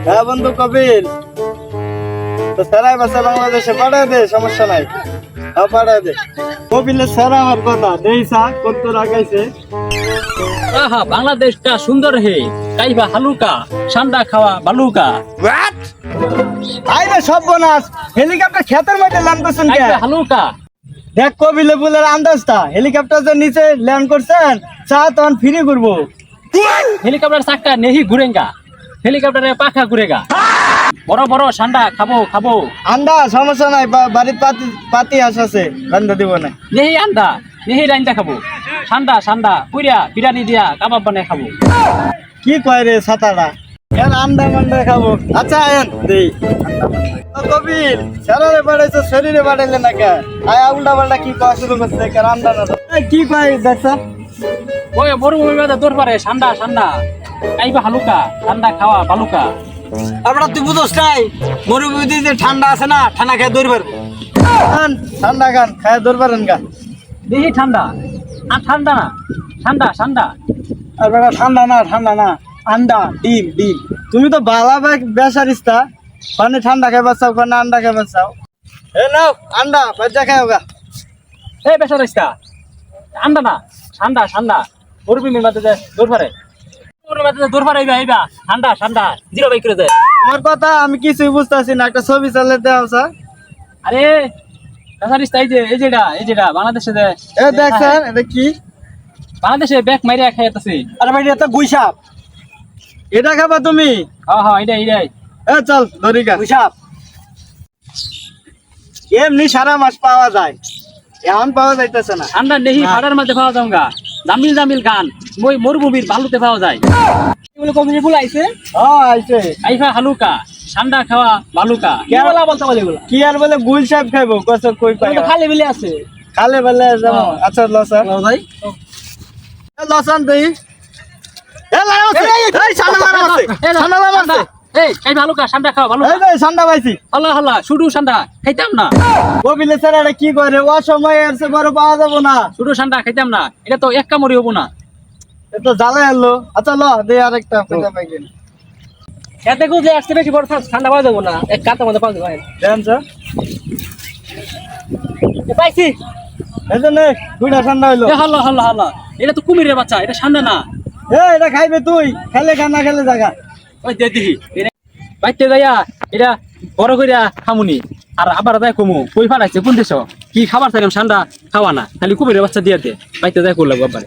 হ্যাঁ বন্ধু কবির, তো সেরাই বাসা বাংলাদেশে পাঠায় দে, সমস্যা নাই। হ্যাঁ পাঠায় দে। কবিলের সেরা আমার কথা দেই সা কত রাখাইছে। আহা বাংলাদেশটা সুন্দর হে কাইবা হালুকা ঠান্ডা খাওয়া বালুকা আইরে সর্বনাশ, হেলিকপ্টার ক্ষেতের মধ্যে ল্যান্ড করছেন কে? কাইবা হালুকা দেখ কবিলে বুলের আন্দাজটা, হেলিকপ্টার যে নিচে ল্যান্ড করছেন চা তখন ফ্রি করবো। হেলিকপ্টার চাক্কা নেহি ঘুরেঙ্গা হেলিকপ্টারে পাখা ঘুরেগা বড় বড় ঠান্ডা খাবো খাবো আন্দা সমস্যা নাই, বাড়ির পাতি পাতি আছে, রান্দা দিব না। নেহি আন্দা নেহি রাইন্দা খাবো ঠান্ডা ঠান্ডা পুইরা বিরিয়ানি দিয়া কাবাব বানাই খাবো কি কয় রে ছাতাটা, এর আন্ডা মান্ডা খাবো। আচ্ছা আয়েন দেই। কবির শরীরে বাড়াইছে, শরীরে বাড়াইলে না কে? আয়া উল্টা পাল্টা কি কয় শুরু করছে, কে রান্না না কি কয় দেখছা? ওই মরুভূমি বাদে দৌড় পারে ঠান্ডা ঠান্ডা কাইবা হালুকা ঠান্ডা খাওয়া বালুকা আমরা তুই বুঝোস নাই মরুভূমিতে যে ঠান্ডা আছে না, ঠান্ডা খেয়ে দৌড় পারবে। খান ঠান্ডা খান, খায় দরবারেন গা। নেহি ঠান্ডা আর ঠান্ডা না ঠান্ডা ঠান্ডা আর বেটা ঠান্ডা না, ঠান্ডা না, আন্ডা ডিম ডিম। তুমি তো বালা বেসারিস্তা, মানে ঠান্ডা খাই বাঁচাও, মানে আন্ডা খাই বাঁচাও। এ নাও আন্ডা বাচ্চা খাই হোগা। এই বেসা রাইস্তা ঠান্ডা না ঠান্ডা ঠান্ডা মরুভূমির মাঝে যে দৌড় পারে দৌড় পারে আইবা ঠান্ডা ঠান্ডা জিরো বাইক করে যায় তোমার কথা আমি কিছুই বুঝতেছি না, একটা ছবি চালে দেওয়া স্যার। আরে বেসারিস্তা এই যেটা বাংলাদেশে যে এ দেখছেন এটা কি? বাংলাদেশে ব্যাগ মাইরা খাইতেছে আরে ভাই এটা গুইসাপ, এটা খাবা তুমি? হ্যাঁ হ্যাঁ এটাই এ চল ধরিকা গুইসাপ। এমনি সারা মাস পাওয়া যায়, এখন পাওয়া যাইতেছে না। ঠান্ডা নেহি ভাড়ার মধ্যে পাওয়া যাওগা জামিল জামিল গান মই মরুভূমির বালুতে পাওয়া যায় এগুলো কমিটি ফুল আইছে আইছে আইফা হালুকা ঠান্ডা খাওয়া বালুকা কেবলা বলতে বলে এগুলো কি আর বলে গুল সাহেব খাইবো কত কই পাই খালি বিলে আছে খালে বলে যেমন। আচ্ছা লসান ভাই লসান দেই। এ লাগাছে, এই সান্ডা লাগাছে, সান্ডা লাগাছে, এই এই বালুকা ঠান্ডা খাওয়া বালুকা এই যে সান্ডা পাইছি। আল্লাহ আল্লাহ শুধু ঠান্ডা খাইতাম না কবিলে স্যার কি করে, ও সময় এর সে বড় পাওয়া যাবো না। শুধু ঠান্ডা খাইতাম না এটা তো এক কামড়ি হবো না এ তো জ্বালা এলো। আচ্ছা ল দে আরেকটা পয়সা পাই গেল। খেতে খুব যে আসতে বেশি বড় ঠান্ডা পাওয়া যাবো না এক কাতার মধ্যে পাওয়া যাবে দেন স্যার, পাইছি এই যে নে দুইটা ঠান্ডা হইলো। হাল্লা হাল্লা হাল্লা এটা তো কুমিরের বাচ্চা এটা ঠান্ডা না এ এটা খাইবে তুই, খেলে খানা খেলে জায়গা। ওই দে দিহি বাইতে যাইয়া এটা বড় করিয়া খামুনি আর আবার যাই কমু কই ফালাইছে কোন দেশ কি খাবার থাকে ঠান্ডা খাওয়া না খালি কুমিরের বাচ্চা দিয়ে দে বাইতে যাই করলাম আবার